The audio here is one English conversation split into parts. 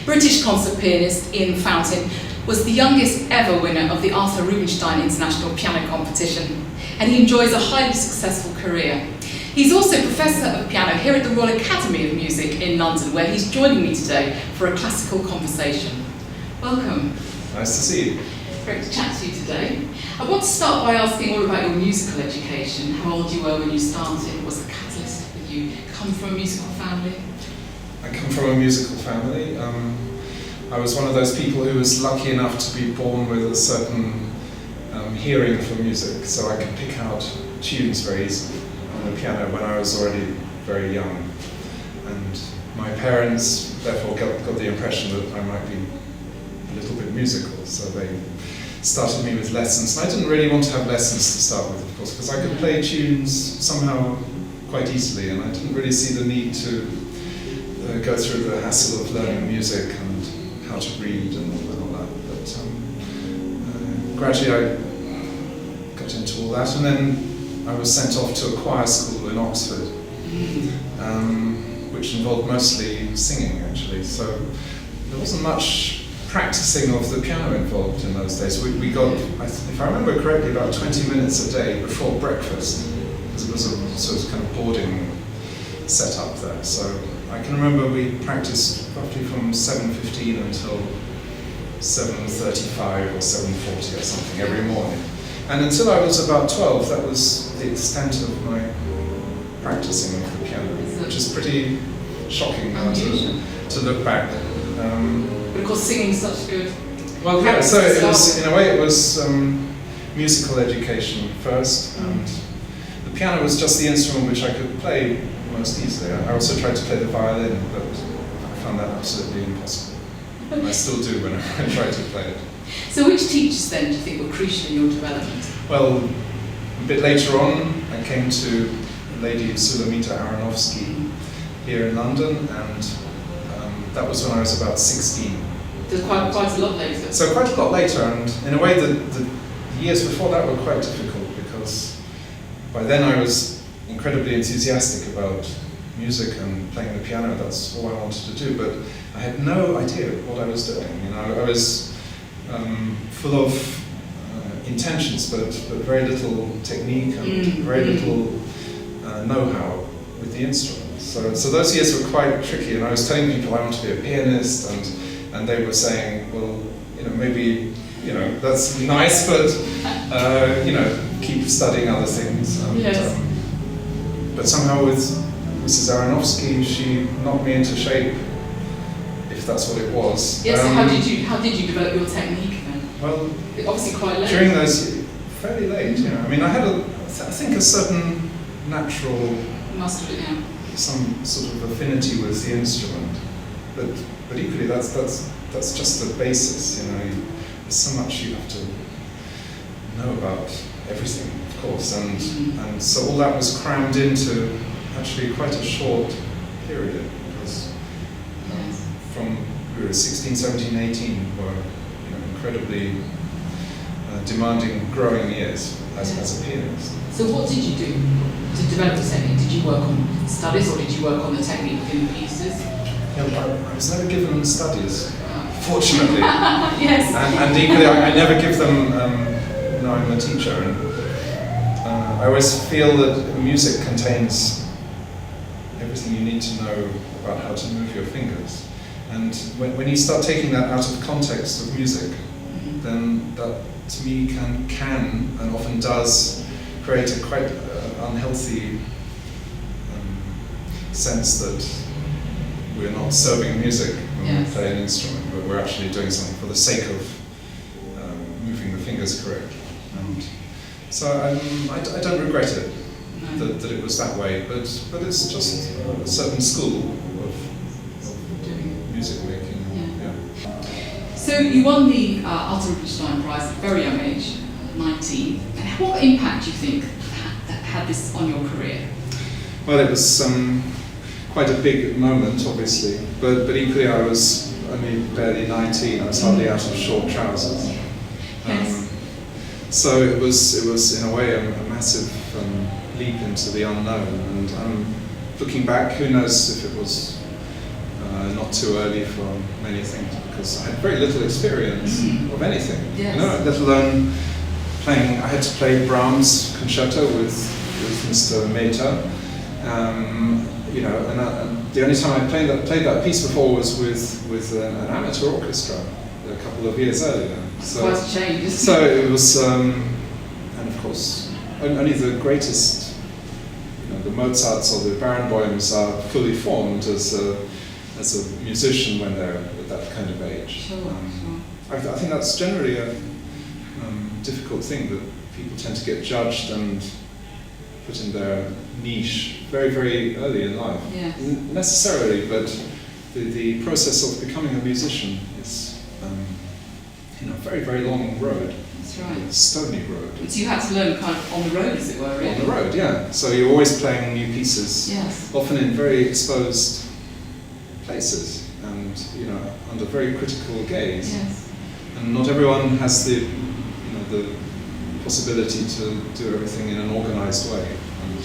British concert pianist Ian Fountain was the youngest ever winner of the Arthur Rubinstein International Piano Competition, and he enjoys a highly successful career. He's also Professor of Piano here at the Royal Academy of Music in London, where he's joining me today for a classical conversation. Welcome. Nice to see you. Great to chat to you today. I want to start by asking all about your musical education, how old you were when you started, what was the catalyst for you? Come from a musical family? I come from a musical family. I was one of those people who was lucky enough to be born with a certain hearing for music, so I could pick out tunes very easily on the piano when I was already very young. And my parents therefore got the impression that I might be a little bit musical, so they started me with lessons. And I didn't really want to have lessons to start with, of course, because I could play tunes somehow quite easily, and I didn't really see the need to go through the hassle of learning music and how to read and all that. But gradually I got into all that, and then I was sent off to a choir school in Oxford, which involved mostly singing, actually. So there wasn't much practicing of the piano involved in those days. We got, if I remember correctly, about 20 minutes a day before breakfast, because it was a sort of kind of boarding set up there. So I can remember we practiced roughly from 7:15 until 7:35 or 7:40 or something every morning. And until I was about 12, that was the extent of my practicing of the piano, which is pretty shocking now to look back. But of course, singing's such good. Well, yeah. So it was, in a way, it was musical education first, and the piano was just the instrument which I could play most easily. I also tried to play the violin, but I found that absolutely impossible. And I still do when I try to play it. So which teachers then do you think were crucial in your development? Well, a bit later on, I came to Lady Sulamita Aronofsky here in London, and that was when I was about 16. So quite a lot later. So quite a lot later, and in a way the years before that were quite difficult, because by then I was incredibly enthusiastic about music and playing the piano. That's all I wanted to do, but I had no idea what I was doing. You know, I was full of intentions, but very little technique and very little know-how with the instrument. So those years were quite tricky, and I was telling people I want to be a pianist, and they were saying, well, you know, maybe, you know, that's nice, but you know, keep studying other things. And, yes. But somehow with Mrs. Aronofsky, she knocked me into shape, if that's what it was. Yes. So how did you develop your technique then? Well, obviously quite late. During those, fairly late. You know, I mean, I had I think a certain natural. Must have been, yeah. Some sort of affinity with the instrument, but equally that's just the basis. You know, there's so much you have to know about everything, of course, and so all that was crammed into actually quite a short period, because from we were 16, 17, 18 were, you know, incredibly demanding, growing years as a pianist. So what did you do to develop the technique? Did you work on studies, or did you work on the technique within the pieces? Yeah, I was never given studies, fortunately. Yes. And equally, I never give them knowing the teacher. And I always feel that music contains everything you need to know about how to move your fingers. And when you start taking that out of the context of music, then that, to me, can and often does create a quite unhealthy sense that we're not serving music when we play an instrument, but we're actually doing something for the sake of moving the fingers correctly. And so I don't regret it, that it was that way, but it's just a certain school of doing music making. Yeah. So you won the Arthur Rubinstein Prize at a very young age, 19. And what impact do you think that had this on your career? Well, it was quite a big moment, obviously, but equally I was only barely 19. I was hardly out of short trousers. Yes. So it was in a way a massive leap into the unknown. And looking back, who knows if it was not too early for many things, because I had very little experience of anything. Yes. Let alone playing. I had to play Brahms concerto with Mr. Mehta. And the only time I played that piece before was with an amateur orchestra a couple of years earlier. So quite a change. So it was, and of course, only the greatest, the Mozarts or the Barenboims are fully formed as a musician when they're at that kind of age. Sure. I think that's generally a difficult thing, that people tend to get judged and put in their niche very, very early in life. Yes. Necessarily, but the process of becoming a musician is a very, very long road. That's right. A stony road. So you had to learn kind of on the road, as it were, really? On the road, yeah. So you're always playing new pieces, yes, often in very exposed places and under very critical gaze. Yes. And not everyone has the possibility to do everything in an organized way. And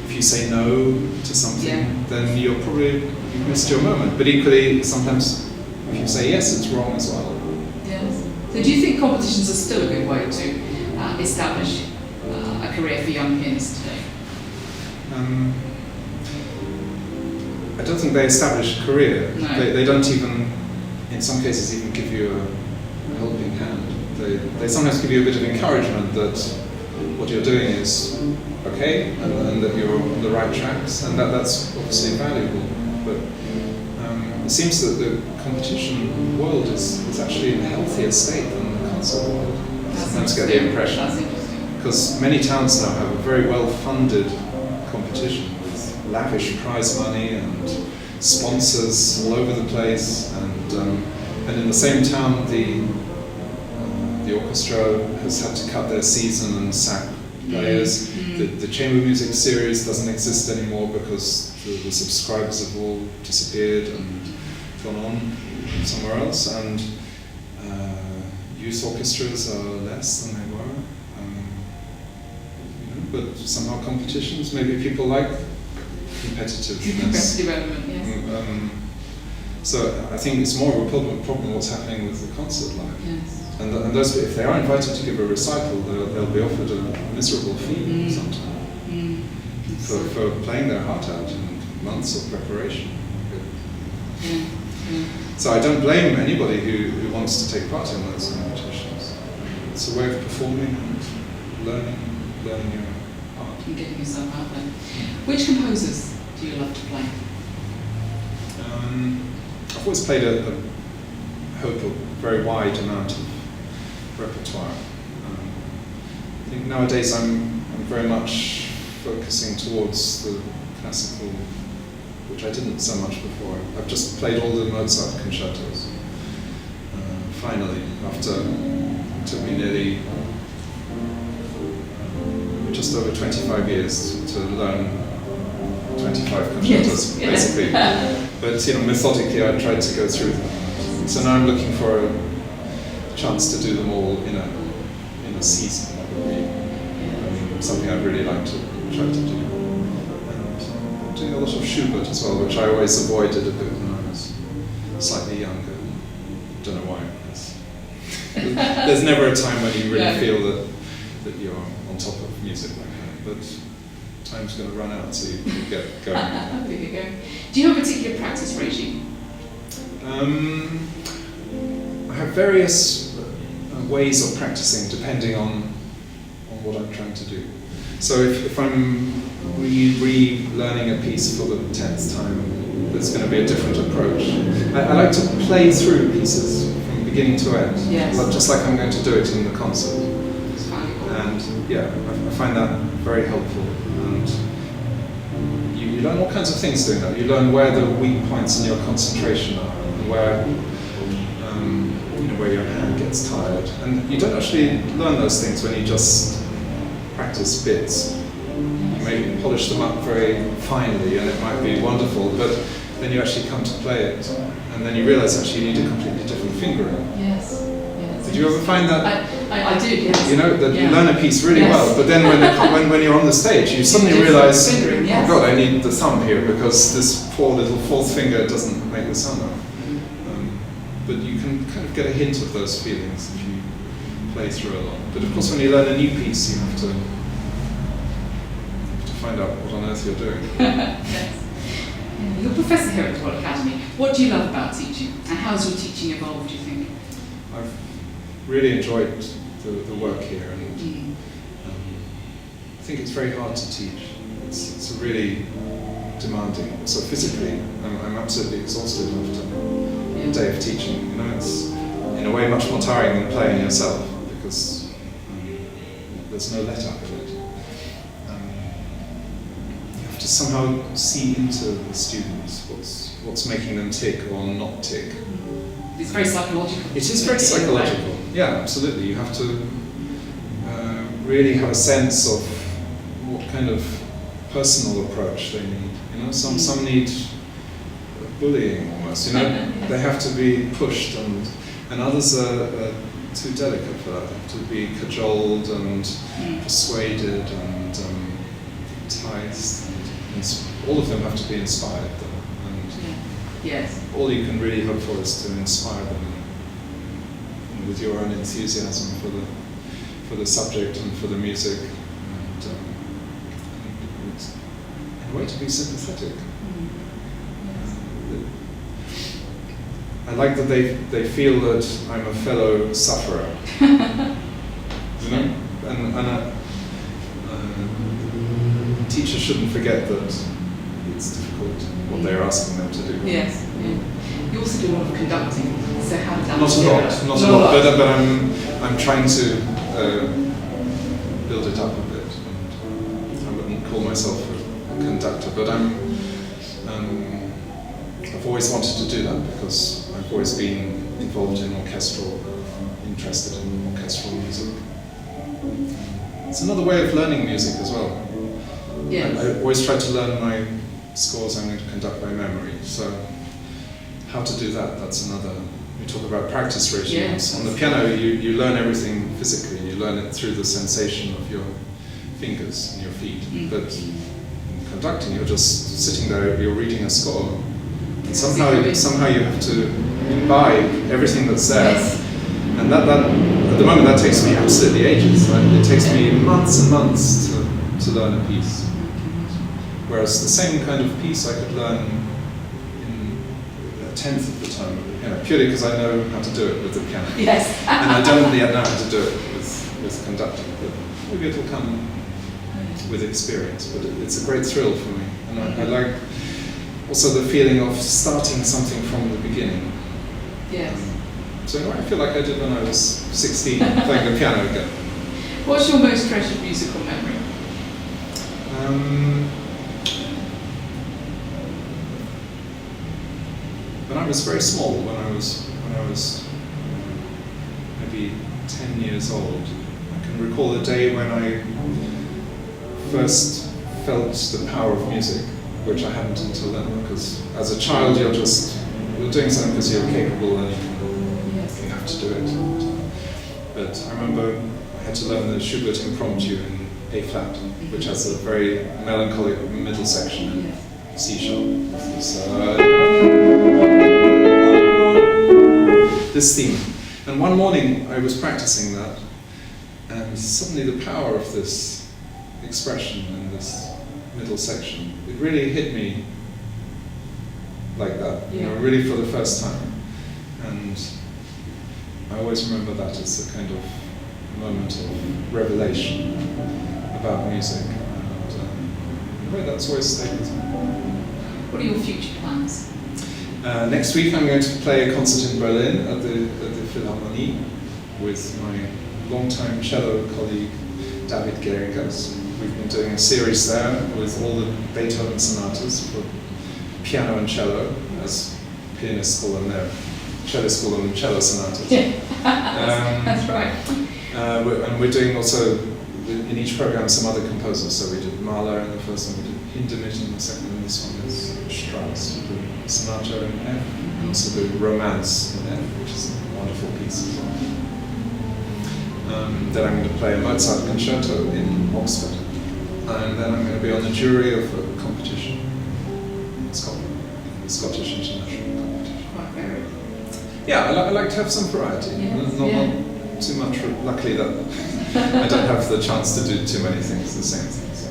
if you say no to something, then you've missed your moment. But equally, sometimes if you say yes, it's wrong as well. Yes. So do you think competitions are still a good way to establish a career for young pianists today? I don't think they establish a career. No. They don't even, in some cases, even give you a helping hand. They sometimes give you a bit of encouragement that what you're doing is okay and that you're on the right tracks, and that's obviously valuable. But it seems that the competition world is actually in a healthier state than the concert world. I sometimes get the impression. That's interesting. Because many towns now have a very well-funded competition with lavish prize money and sponsors all over the place, and in the same town the orchestra has had to cut their season and sack players. The chamber music series doesn't exist anymore because the subscribers have all disappeared and gone on somewhere else, and youth orchestras are less than they were. But somehow competitions, maybe people like competitiveness. Competitive element, yes. So I think it's more of a problem what's happening with the concert life. Yes. And those, if they are invited to give a recital, they'll be offered a miserable fee sometimes for playing their heart out in months of preparation. Yeah. So I don't blame anybody who wants to take part in those competitions. It's a way of performing and learning your art. And getting yourself out there. Which composers do you love to play? I've always played a very wide amount of repertoire. I think nowadays I'm very much focusing towards the classical, which I didn't so much before. I've just played all the Mozart concertos. Finally, after it took me nearly just over 25 years to learn 25 concertos, basically. But methodically I tried to go through them. So now I'm looking for a chance to do them all in a season. That would be something I'd really like to try to do. And doing a lot of Schubert as well, which I always avoided a bit when I was slightly younger. Don't know why. There's never a time when you really feel that you're on top of music like that. But time's going to run out, so you get going. There you go. Do you have a particular practice regime? I have various ways of practicing depending on what I'm trying to do. So if I'm relearning a piece for the 10th time, there's going to be a different approach. I like to play through pieces from beginning to end, just like I'm going to do it in the concert. And I find that very helpful. And you learn all kinds of things doing that. You learn where the weak points in your concentration are, and where your hand gets tired. And you don't actually learn those things when you just practice bits. You may polish them up very finely, and it might be wonderful, but then you actually come to play it, and then you realize actually you need a completely different fingering. Yes. Did you ever find that? I did, yes. You know, that Yeah. you learn a piece really Yes. well, but then when you're on the stage, you suddenly do realise, fingering, yes. oh God, I need the thumb here because this poor little fourth finger doesn't make the sound out. But you can kind of get a hint of those feelings if you play through a lot. But of course, when you learn a new piece, you have to find out what on earth you're doing. Yes. You're a professor here at the Royal Academy. What do you love about teaching, and how has your teaching evolved, do you think? I've really enjoyed the work here, and I think it's very hard to teach. It's a really demanding. So physically, I'm absolutely exhausted after a day of teaching. You know, it's in a way much more tiring than playing yourself because there's no let up in it. You have to somehow see into the students what's making them tick or not tick. It's very psychological. It is very psychological. Yeah, absolutely. You have to really have a sense of what kind of personal approach they need. You know, some need bullying almost. You know, they have to be pushed, and others are too delicate for that. They have to be cajoled and persuaded and enticed. And all of them have to be inspired, though. And yes. all you can really hope for is to inspire them with your own enthusiasm for the subject and for the music, and in a way to be sympathetic. I like that they feel that I'm a fellow sufferer. You know, and a teacher shouldn't forget that it's difficult what they're asking them to do. Yes. Yeah. You also do a lot of conducting, so how does that Not a lot, but I'm trying to build it up a bit. And I wouldn't call myself a conductor, but I've always wanted to do that because I've always been involved in interested in orchestral music. It's another way of learning music as well. Yes. I always try to learn my scores I'm going to conduct by memory. So how to do that, that's another, we talk about practice regimes. Yes. On the piano, you learn everything physically. You learn it through the sensation of your fingers and your feet. But in conducting, you're just sitting there, you're reading a score. And somehow you have to imbibe everything that's there. Yes. And that at the moment, that takes me absolutely ages. Right? It takes me months and months to learn a piece. Whereas the same kind of piece I could learn in a tenth of the time, purely because I know how to do it with the piano. Yes. And I don't yet know how to do it with conducting, but maybe it'll come with experience. But it's a great thrill for me, and I like also the feeling of starting something from the beginning. Yes. So I feel like I did when I was 16, playing the piano again. What's your most treasured musical memory? When I was very small, when I was maybe 10 years old, I can recall a day when I first felt the power of music, which I hadn't until then, because as a child you're doing something because you're capable and you have to do it. But I remember I had to learn the Schubert Impromptu in A flat, which has a very melancholy middle section in C sharp. This theme. And one morning I was practicing that, and suddenly the power of this expression in this middle section, it really hit me like that, really for the first time. And I always remember that as a kind of moment of revelation about music, and in a way that's always stayed with me. What are your future plans? Next week I'm going to play a concert in Berlin at the Philharmonie with my longtime cello colleague David Gehringers. We've been doing a series there with all the Beethoven sonatas for piano and cello, as pianists call them there. Cellists call them cello sonatas. Yeah, that's right. And we're doing also, in each program, some other composers. So we did Mahler in the first one, we did Hindemith in the second, and this one is Strauss, the sonata in F, and also the Romance in F, which is a wonderful piece as well. Then I'm going to play a Mozart concerto in Oxford. And then I'm going to be on the jury of a competition in Scotland, the Scottish International Competition. Quite varied. Yeah, I like to have some variety. Yes, Not too much. Luckily, that I don't have the chance to do too many things, the same things. So.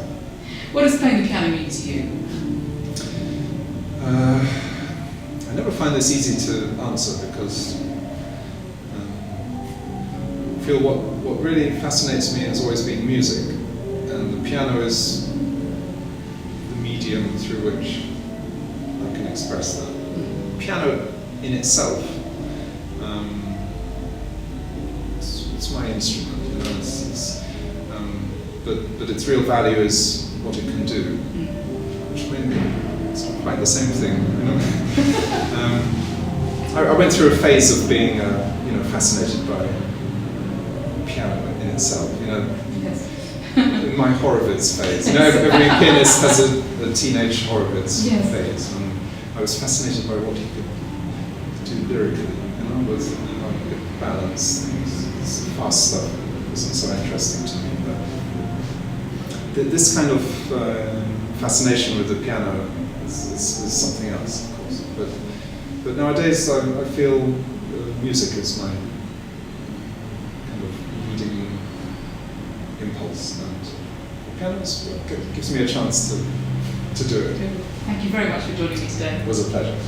What does playing the piano mean to you? I never find this easy to answer because I feel what really fascinates me has always been music, and the piano is the medium through which I can express that. Piano in itself, it's my instrument, you know. But its real value is what it can do, which maybe it's not quite the same thing, you know. I went through a phase of being, fascinated by piano in itself, you know. Yes. In my Horowitz phase, you know, every pianist has a teenage Horowitz Yes. phase, and I was fascinated by what he could do lyrically, you know, with how he could balance things. This fast stuff wasn't so interesting to me, but this kind of fascination with the piano is something else, of course. But nowadays I feel music is my kind of leading impulse, and the piano gives me a chance to do it. Thank you very much for joining me today. It was a pleasure.